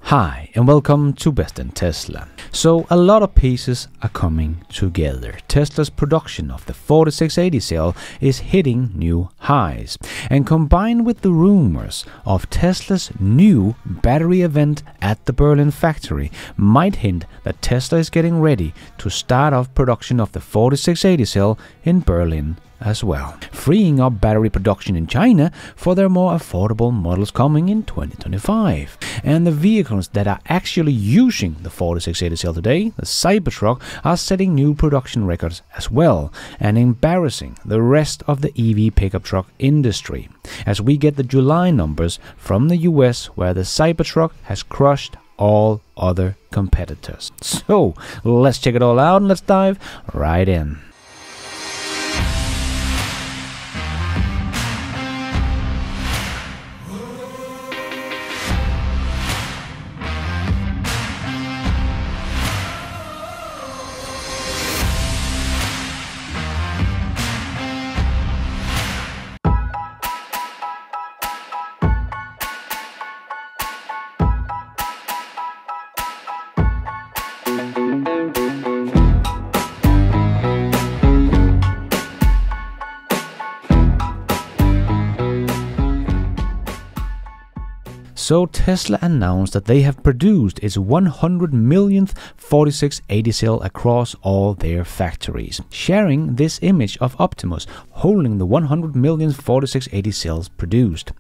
Hi and welcome to Best in Tesla. So a lot of pieces are coming together. Tesla's production of the 4680 cell is hitting new highs, and combined with the rumors of Tesla's new battery event at the Berlin factory might hint that Tesla is getting ready to start off production of the 4680 cell in Berlin as well, freeing up battery production in China for their more affordable models coming in 2025. And the vehicles that are actually using the 4680 cell today, the Cybertruck, are setting new production records as well, and embarrassing the rest of the EV pickup truck industry, as we get the July numbers from the US, where the Cybertruck has crushed all other competitors. So let's check it all out and let's dive right in. So Tesla announced that they have produced its 100 millionth 4680 cell across all their factories, sharing this image of Optimus holding the 100 millionth 4680 cells produced.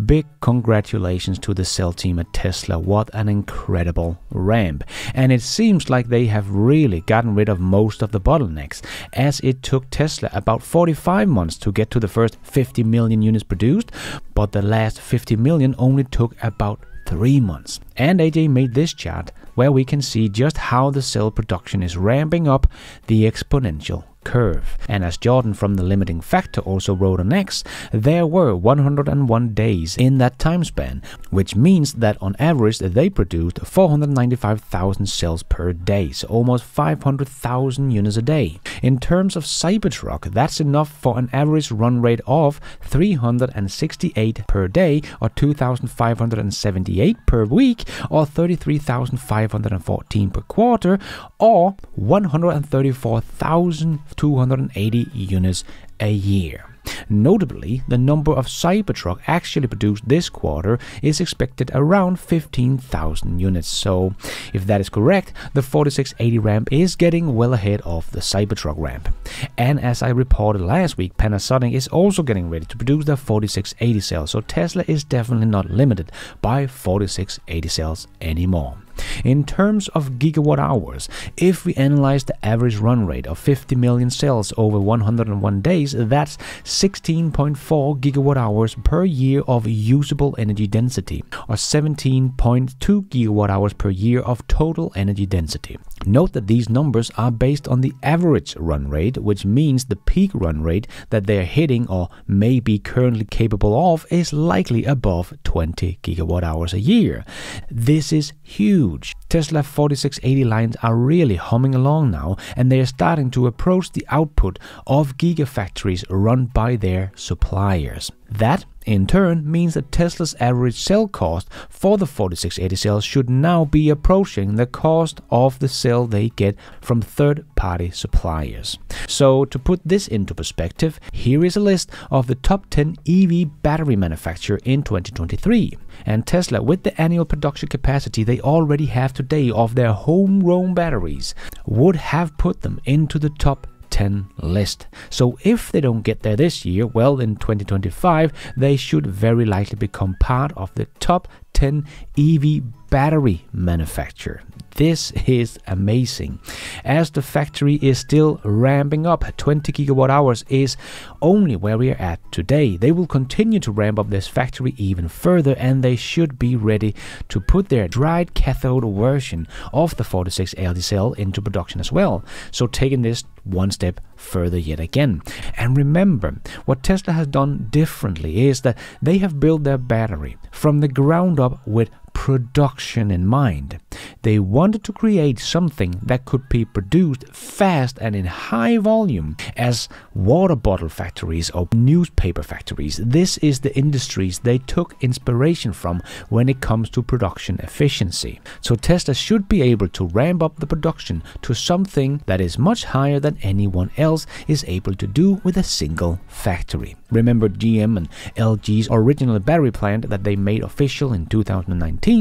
Big congratulations to the cell team at Tesla. What an incredible ramp. And it seems like they have really gotten rid of most of the bottlenecks, as it took Tesla about 45 months to get to the first 50 million units produced, but the last 50 million only took about 3 months. And AJ made this chart where we can see just how the cell production is ramping up the exponential curve. And as Jordan from the Limiting Factor also wrote on X, there were 101 days in that time span, which means that on average they produced 495,000 cells per day, so almost 500,000 units a day. In terms of Cybertruck, that's enough for an average run rate of 368 per day, or 2,578 per week, or 33,514 per quarter, or 134,280 units a year. Notably, the number of Cybertruck actually produced this quarter is expected around 15,000 units. So, if that is correct, the 4680 ramp is getting well ahead of the Cybertruck ramp. And as I reported last week, Panasonic is also getting ready to produce their 4680 cells, so Tesla is definitely not limited by 4680 cells anymore. In terms of gigawatt hours, if we analyze the average run rate of 50 million cells over 101 days, that's 16.4 gigawatt hours per year of usable energy density, or 17.2 gigawatt hours per year of total energy density. Note that these numbers are based on the average run rate, which means the peak run rate that they are hitting or may be currently capable of is likely above 20 gigawatt hours a year. This is huge. Tesla 4680 lines are really humming along now, and they are starting to approach the output of gigafactories run by their suppliers. That, in turn, means that Tesla's average cell cost for the 4680 cells should now be approaching the cost of the cell they get from third-party suppliers. So, to put this into perspective, here is a list of the top 10 EV battery manufacturers in 2023. And Tesla, with the annual production capacity they already have today of their homegrown batteries, would have put them into the top 10 list. So if they don't get there this year, well, in 2025 they should very likely become part of the top 10 EV battery manufacturer. This is amazing, as the factory is still ramping up. 20 gigawatt hours is only where we are at today. They will continue to ramp up this factory even further, and they should be ready to put their dried cathode version of the 4680 cell into production as well. So taking this one step further yet again. And remember, what Tesla has done differently is that they have built their battery from the ground up with production in mind. They wanted to create something that could be produced fast and in high volume, as water bottle factories or newspaper factories. This is the industries they took inspiration from when it comes to production efficiency. So Tesla should be able to ramp up the production to something that is much higher than anyone else is able to do with a single factory. Remember GM and LG's original battery plant that they made official in 2019?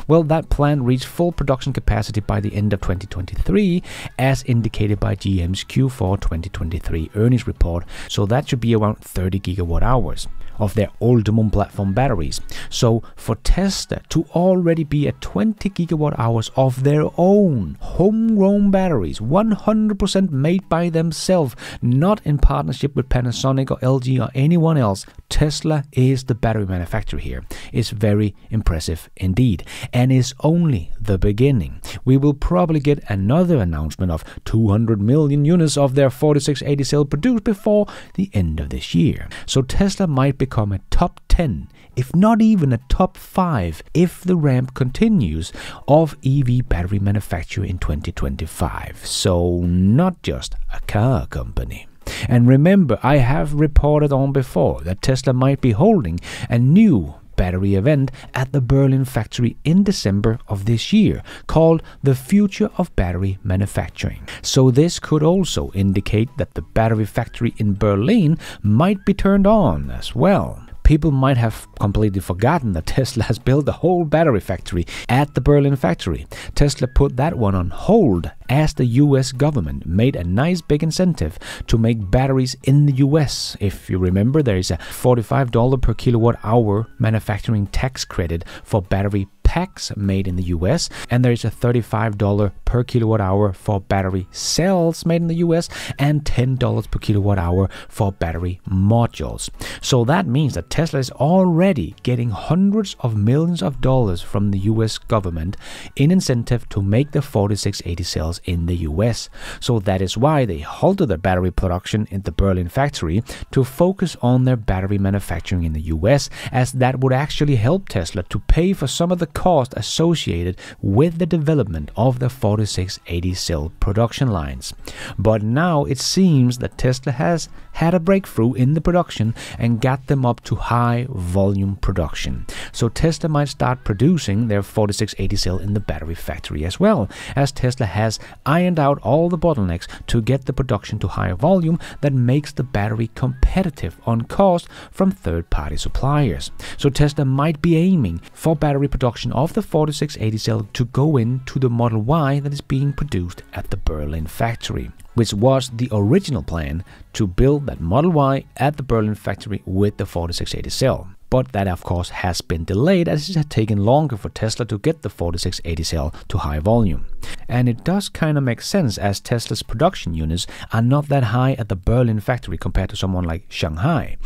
Well, that plant reached full production capacity by the end of 2023, as indicated by GM's Q4 2023 earnings report. So that should be around 30 gigawatt hours of their Ultimum platform batteries. So for Tesla to already be at 20 gigawatt hours of their own homegrown batteries, 100% made by themselves, not in partnership with Panasonic or LG or anyone else, Tesla is the battery manufacturer here. It's very impressive indeed, and is only the beginning. We will probably get another announcement of 200 million units of their 4680 cell produced before the end of this year. So Tesla might become a top 10, if not even a top 5, if the ramp continues, of EV battery manufacture in 2025. So not just a car company. And remember, I have reported on before that Tesla might be holding a new battery event at the Berlin factory in December of this year, called the Future of Battery Manufacturing. So this could also indicate that the battery factory in Berlin might be turned on as well. People might have completely forgotten that Tesla has built a whole battery factory at the Berlin factory. Tesla put that one on hold as the US government made a nice big incentive to make batteries in the US. If you remember, there is a $45 per kilowatt hour manufacturing tax credit for battery packs made in the US, and there is a $35 per kilowatt hour for battery cells made in the US, and $10 per kilowatt hour for battery modules. So that means that Tesla is already getting hundreds of millions of dollars from the US government in incentive to make the 4680 cells in the US. So that is why they halted their battery production in the Berlin factory to focus on their battery manufacturing in the US, as that would actually help Tesla to pay for some of the cost associated with the development of the 4680 cell production lines. But now it seems that Tesla has had a breakthrough in the production and got them up to high volume production. So Tesla might start producing their 4680 cell in the battery factory as well, as Tesla has ironed out all the bottlenecks to get the production to higher volume that makes the battery competitive on cost from third-party suppliers. So Tesla might be aiming for battery production of the 4680 cell to go into the Model Y that is being produced at the Berlin factory, which was the original plan to build that Model Y at the Berlin factory with the 4680 cell. But that of course has been delayed, as it has taken longer for Tesla to get the 4680 cell to high volume. And it does kind of make sense, as Tesla's production units are not that high at the Berlin factory compared to someone like Shanghai.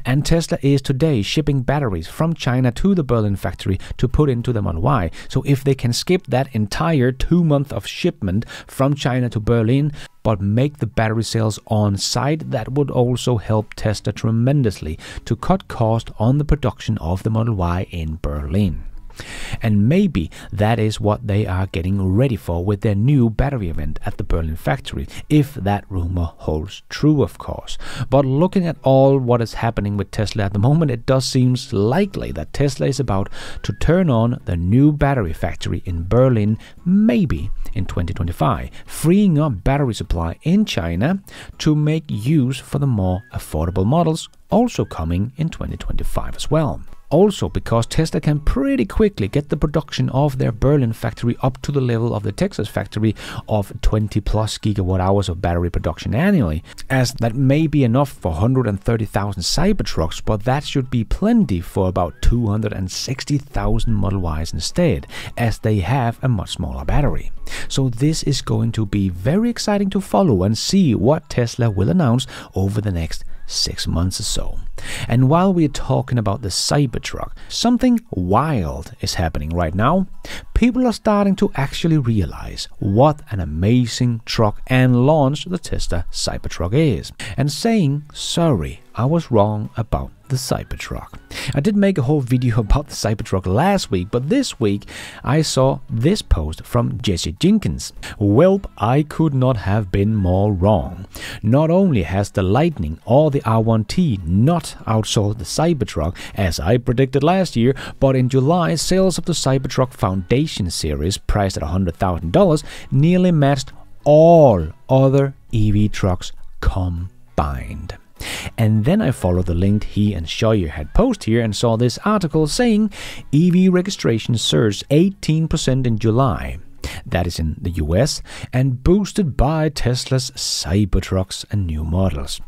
And Tesla is today shipping batteries from China to the Berlin factory to put into the Model Y. So if they can skip that entire 2 months of shipment from China to Berlin, but make the battery cells on site, that would also help Tesla tremendously to cut cost on the production of the Model Y in Berlin. And maybe that is what they are getting ready for with their new battery event at the Berlin factory, if that rumor holds true, of course. But looking at all what is happening with Tesla at the moment, it does seem likely that Tesla is about to turn on the new battery factory in Berlin, maybe in 2025, freeing up battery supply in China to make use for the more affordable models, also coming in 2025 as well. Also because Tesla can pretty quickly get the production of their Berlin factory up to the level of the Texas factory of 20 plus gigawatt hours of battery production annually, as that may be enough for 130,000 Cybertrucks, but that should be plenty for about 260,000 Model Ys instead, as they have a much smaller battery. So this is going to be very exciting to follow and see what Tesla will announce over the next 6 months or so. And while we're talking about the Cybertruck, something wild is happening right now. People are starting to actually realize what an amazing truck and launch the Tesla Cybertruck is, and saying, sorry, I was wrong about the Cybertruck. I did make a whole video about the Cybertruck last week, but this week I saw this post from Jesse Jenkins. Welp, I could not have been more wrong. Not only has the Lightning or the R1T not outsold the Cybertruck as I predicted last year, but in July sales of the Cybertruck Foundation series priced at $100,000 nearly matched all other EV trucks combined. And then I followed the link he and Scheuer had posted here and saw this article saying EV registration surged 18% in July. That is in the US, and boosted by Tesla's Cybertrucks and new models.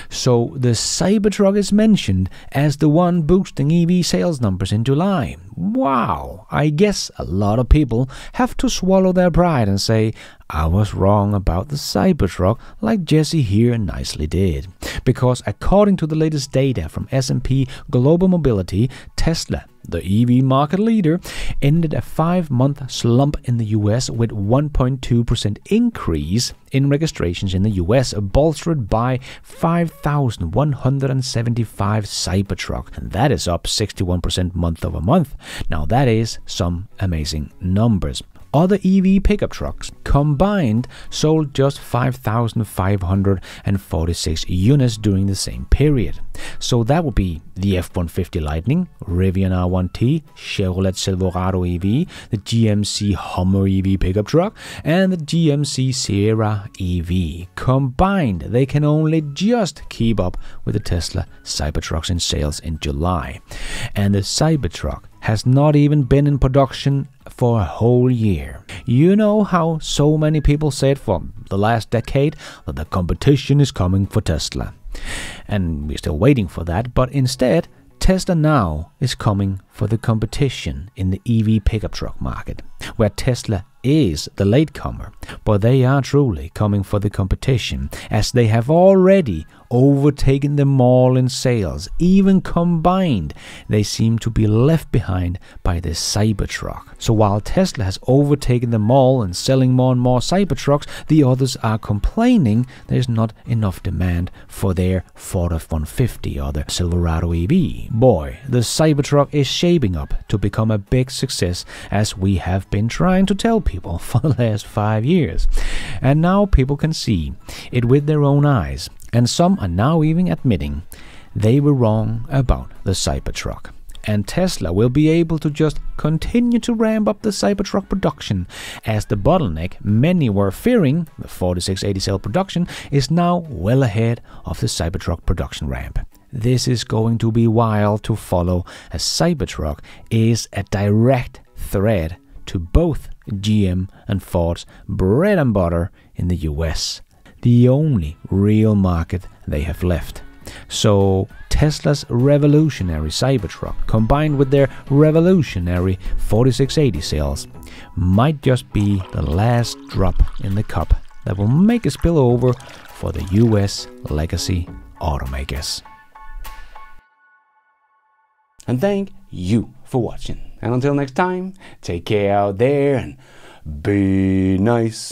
So the Cybertruck is mentioned as the one boosting EV sales numbers in July. Wow, I guess a lot of people have to swallow their pride and say, I was wrong about the Cybertruck, like Jesse here nicely did. Because according to the latest data from S&P Global Mobility, Tesla, the EV market leader, ended a 5-month slump in the US with 1.2% increase in registrations in the US, bolstered by 5,175 Cybertruck, and that is up 61% month over month. Now that is some amazing numbers. Other EV pickup trucks combined sold just 5,546 units during the same period. So that would be the F-150 Lightning, Rivian R1T, Chevrolet Silverado EV, the GMC Hummer EV pickup truck, and the GMC Sierra EV. Combined, they can only just keep up with the Tesla Cybertrucks in sales in July. And the Cybertruck has not even been in production for a whole year. You know how so many people said for the last decade that the competition is coming for Tesla. And we're still waiting for that, but instead, Tesla now is coming for the competition in the EV pickup truck market, where Tesla is the latecomer, but they are truly coming for the competition, as they have already overtaken them all in sales. Even combined, they seem to be left behind by the Cybertruck. So while Tesla has overtaken them all and selling more and more Cybertrucks, the others are complaining there's not enough demand for their Ford F-150 or the Silverado EV. Boy, the Cybertruck is shaping up to become a big success, as we have been trying to tell people for the last 5 years. And now people can see it with their own eyes, and some are now even admitting they were wrong about the Cybertruck. And Tesla will be able to just continue to ramp up the Cybertruck production, as the bottleneck many were fearing, the 4680 cell production, is now well ahead of the Cybertruck production ramp. This is going to be wild to follow, as Cybertruck is a direct threat to both GM and Ford's bread and butter in the US, the only real market they have left. So Tesla's revolutionary Cybertruck, combined with their revolutionary 4680 sales, might just be the last drop in the cup that will make a spillover for the US legacy automakers. And thank you for watching. And until next time, take care out there and be nice.